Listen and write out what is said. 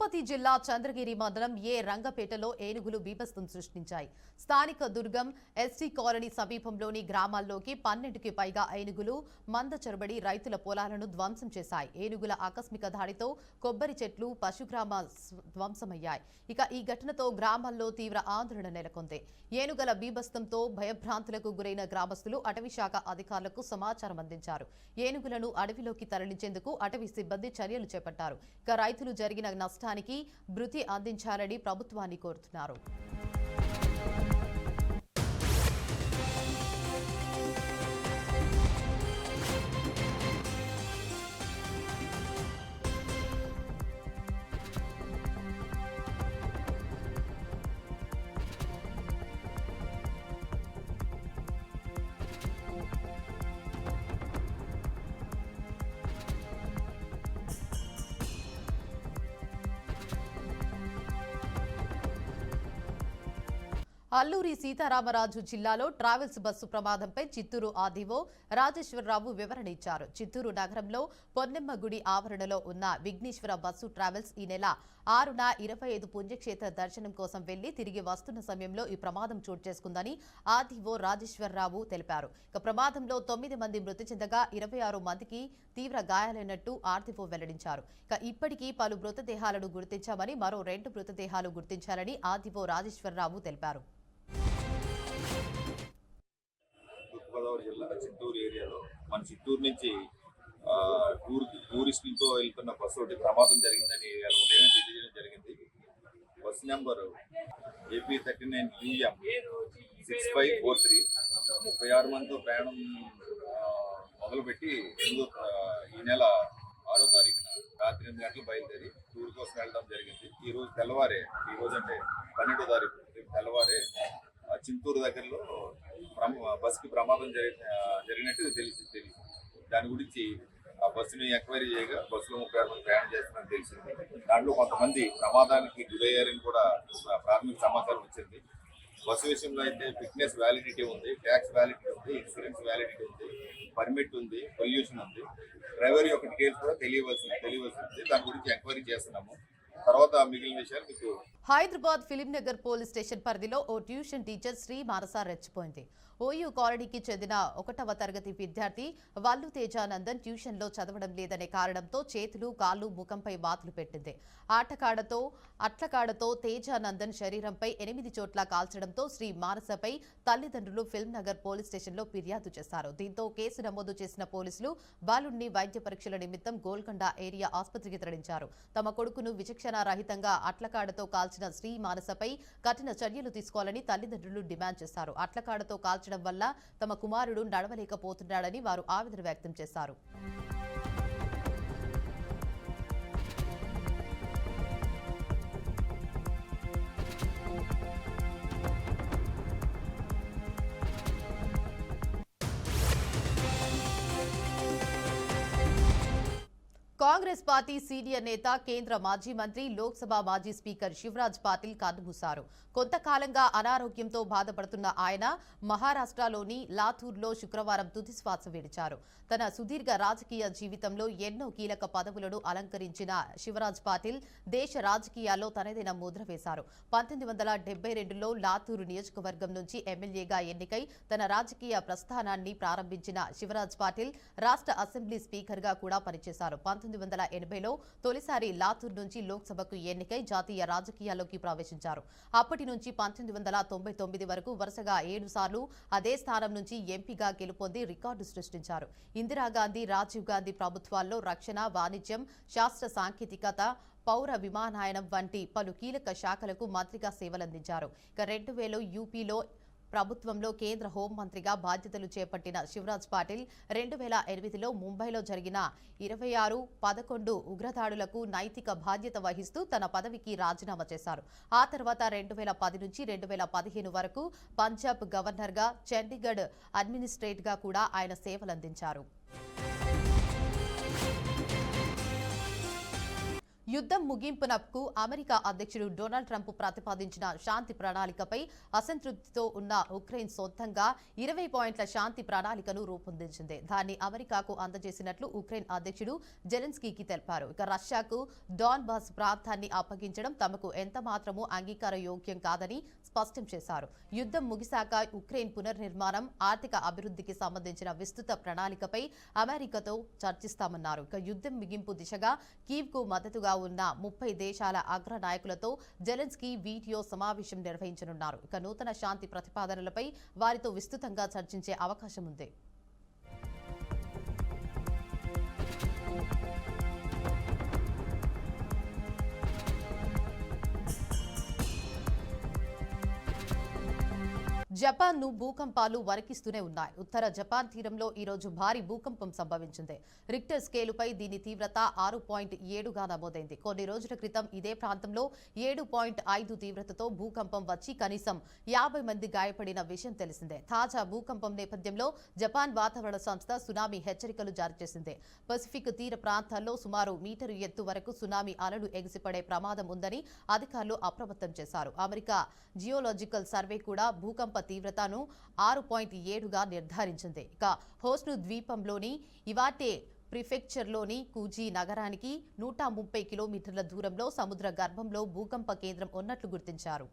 తిరుపతి జిల్లా చంద్రగిరి మండలం రంగపేటలో ఏనుగులు బీభత్సం సృష్టించాయి. స్థానిక దుర్గం ఎస్టీ కాలనీ సమీపంలోని గ్రామాల్లోకి 12కి పైగా ఏనుగులు మందచొరబడి రైతుల పొలాలను ధ్వంసం చేశాయి. ఏనుగుల ఆకస్మిక దాడితో కొబ్బరి చెట్లు, పశుగ్రామ ధ్వంసమయ్యాయి. ఇక ఈ ఘటనతో గ్రామాల్లో తీవ్ర ఆందోళన నెలకొంది. ఏనుగుల బీభత్సంతో భయభ్రాంతులకు గురైన గ్రామస్తులు అటవీశాఖ అధికారులకు సమాచారం అందించారు. ఏనుగులను అడవిలోకి తరలించేందుకు అటవీ సిబ్బంది చర్యలు చేపట్టారు. ఇక రైతులు జరిగిన నష్టానికి భృతి అందించాలని ప్రభుత్వాన్ని కోరుతున్నారు. అల్లూరి సీతారామరాజు జిల్లాలో ట్రావెల్స్ బస్సు ప్రమాదంపై చిత్తూరు ఆర్డీఓ రాజేశ్వరరావు వివరణ ఇచ్చారు. చిత్తూరు నగరంలో పొన్నెమ్మగుడి ఆవరణలో ఉన్న విఘ్నేశ్వర బస్సు ట్రావెల్స్ ఈ నెల 6న 25 పుణ్యక్షేత్ర దర్శనం కోసం వెళ్లి తిరిగి వస్తున్న సమయంలో ఈ ప్రమాదం చోటు చేసుకుందని ఆర్డీఓ రాజేశ్వరరావు తెలిపారు. ఇక ప్రమాదంలో 9 మంది మృతి చెందగా 26 మందికి తీవ్ర గాయాలైనట్టు ఆర్డీఓ వెల్లడించారు. ఇక ఇప్పటికీ పలు మృతదేహాలను గుర్తించామని, మరో 2 మృతదేహాలు గుర్తించాలని ఆర్డీఓ రాజేశ్వరరావు తెలిపారు. తూర్పుగోదావరి జిల్లా చిత్తూరు ఏరియాలో మన చిత్తూరు నుంచి టూరిస్టులతో వెళ్తున్న బస్సు ఒకటి ప్రమాదం జరిగిందని ఉదయం తెలియజేయడం జరిగింది. బస్ నెంబర్ AP39 UM 6543 36 మందితో ప్రయాణం మొదలుపెట్టి ఈ నెల 6వ తారీఖున రాత్రి 8 గంటలు బయలుదేరి టూర్ కోసం వెళ్ళడం జరిగింది. ఈ రోజు తెల్లవారే, ఈ రోజు అంటే 12వ తారీఖు తెల్లవారే చింతూరు దగ్గరలో బస్సుకి ప్రమాదం జరిగినట్టు తెలిసింది. దాని గురించి ఆ బస్సుని ఎంక్వైరీ చేయగా బస్సులో 36 మంది ప్రయాణం చేస్తున్నారని తెలిసింది. దాంట్లో కొంతమంది ప్రమాదానికి గురయ్యారని కూడా ప్రాథమిక సమాచారం వచ్చింది. బస్సు విషయంలో అయితే ఫిట్నెస్ వ్యాలిడిటీ ఉంది, ట్యాక్స్ వ్యాలిడిటీ ఉంది, ఇన్సూరెన్స్ వ్యాలిడిటీ ఉంది, పర్మిట్ ఉంది, పొల్యూషన్ ఉంది. డ్రైవర్ యొక్క డీటెయిల్స్ కూడా తెలియవలసింది. దాని గురించి ఎంక్వైరీ చేస్తున్నాము. తర్వాత మిగిలిన విషయాలు మీకు. Hyderabad film Nagar police station పరిధిలో ఓ ట్యూషన్ టీచర్ శ్రీ మానస రెచ్చిపోయింది. ఓయూ కాలనీకి చెందిన 1వ తరగతి విద్యార్థి వల్లు తేజానందన్ ట్యూషన్లో చదవడం లేదనే కారణంతో చేతులు, కాళ్లు, ముఖంపై వాతులు పెట్టింది. అట్లకాడతో తేజానందన్ శరీరంపై 8 చోట్ల కాల్చడంతో శ్రీ మానసపై తల్లిదండ్రులు ఫిల్మ్ నగర్ పోలీస్ స్టేషన్లో ఫిర్యాదు చేశారు. దీంతో కేసు నమోదు చేసిన పోలీసులు బాలుడిని వైద్య పరీక్షల నిమిత్తం గోల్కొండ ఏరియా ఆసుపత్రికి తరలించారు. తమ కొడుకును విచక్షణారహితంగా అట్లకాడతో కాల్చిన శ్రీ మానసపై కఠిన చర్యలు తీసుకోవాలని తల్లిదండ్రులు డిమాండ్ చేశారు. అట్లకాడతో కాల్చడం వల్ల తమ కుమారుడు నడవలేకపోతున్నాడని వారు ఆవేదన వ్యక్తం చేశారు. కాంగ్రెస్ పార్టీ సీనియర్ నేత, కేంద్ర మాజీ మంత్రి, లోక్సభ మాజీ స్పీకర్ శివరాజ్ పాటిల్ కన్నుమూశారు. కొంతకాలంగా అనారోగ్యంతో బాధపడుతున్న ఆయన మహారాష్ట్రలోని లాతూర్లో శుక్రవారం తుదిశ్వాస విడిచారు. తన సుదీర్ఘ రాజకీయ జీవితంలో ఎన్నో కీలక పదవులను అలంకరించిన శివరాజ్ పాటిల్ దేశ రాజకీయాల్లో తనదైన ముద్ర వేశారు. 1972లో లాతూరు నియోజకవర్గం నుంచి ఎమ్మెల్యేగా ఎన్నికై తన రాజకీయ ప్రస్థానాన్ని ప్రారంభించిన శివరాజ్ పాటిల్ రాష్ట్ర అసెంబ్లీ స్పీకర్గా కూడా పనిచేశారు. 1980లో తొలిసారి లాతూర్ నుంచి లోక్సభకు ఎన్నికై జాతీయ రాజకీయాల్లోకి ప్రవేశించారు. అప్పటి నుంచి 1999 వరకు వరుసగా 7 సార్లు అదే స్థానం నుంచి ఎంపీగా గెలుపొంది రికార్డు సృష్టించారు. ఇందిరాగాంధీ, రాజీవ్ గాంధీ ప్రభుత్వాల్లో రక్షణ, వాణిజ్యం, శాస్త్ర సాంకేతికత, పౌర విమానయానం వంటి పలు కీలక శాఖలకు మంత్రిగా సేవలందించారు. 2000 యూపీలో ప్రభుత్వంలో కేంద్ర హోంమంత్రిగా బాధ్యతలు చేపట్టిన శివరాజ్ పాటిల్ 2008లో ముంబైలో జరిగిన 26/11 ఉగ్రదాడులకు నైతిక బాధ్యత వహిస్తూ తన పదవికి రాజీనామా చేశారు. ఆ తర్వాత 2010 నుంచి 2015 వరకు పంజాబ్ గవర్నర్గా, చండీగఢ్ అడ్మినిస్ట్రేటర్గా కూడా ఆయన సేవలందించారు. యుద్ధం ముగింపునకు అమెరికా అధ్యక్షుడు డొనాల్డ్ ట్రంప్ ప్రతిపాదించిన శాంతి ప్రణాళికపై అసంతృప్తితో ఉన్న ఉక్రెయిన్ సొంతంగా 20 పాయింట్ల శాంతి ప్రణాళికను రూపొందించింది. దాన్ని అమెరికాకు అందజేసినట్లు ఉక్రెయిన్ అధ్యక్షుడు జెలెన్స్కీకి తెలిపారు. ఇక రష్యాకు డాన్బాస్ ప్రాంతాన్ని అప్పగించడం తమకు ఎంత మాత్రమూ అంగీకారయోగ్యం కాదని స్పష్టం చేశారు. యుద్ధం ముగిశాక ఉక్రెయిన్ పునర్నిర్మాణం, ఆర్థిక అభివృద్ధికి సంబంధించిన విస్తృత ప్రణాళికపై అమెరికాతో చర్చిస్తామన్నారు. ఇక యుద్ధం ముగింపు దిశగా కీవ్కు మద్దతుగా ఉన్న 30 దేశాల అగ్ర నాయకులతో జెలెన్స్కీ వీడియో సమావేశం నిర్వహించనున్నారు. ఇక నూతన శాంతి ప్రతిపాదనలపై వారితో విస్తృతంగా చర్చించే అవకాశం ఉంది. జపాన్ను భూకంపాలు వణికిస్తూనే ఉన్నాయి. ఉత్తర జపాన్ తీరంలో ఈరోజు భారీ భూకంపం సంభవించింది. రిక్టర్ స్కేలుపై దీని తీవ్రత 6.7గా నమోదైంది. కొన్ని రోజుల క్రితం ఇదే ప్రాంతంలో 7.5 తీవ్రతతో భూకంపం వచ్చి కనీసం 50 మంది గాయపడిన విషయం తెలిసిందే. తాజా భూకంపం నేపథ్యంలో జపాన్ వాతావరణ సంస్థ సునామీ హెచ్చరికలు జారీ చేసింది. పసిఫిక్ తీర ప్రాంతాల్లో సుమారు మీటరు ఎత్తు వరకు సునామీ అలలు ఎగిసిపడే ప్రమాదం ఉందని అధికారులు అప్రమత్తం చేశారు. అమెరికా జియోలాజికల్ సర్వే కూడా భూకంప తీవ్రతను 6.7గా నిర్ధారించింది. ఇక హోస్ను ద్వీపంలోని ఇవాటే ప్రిఫెక్చర్లోని కూజీ నగరానికి 130 కిలోమీటర్ల దూరంలో సముద్ర గర్భంలో భూకంప కేంద్రం ఉన్నట్లు గుర్తించారు.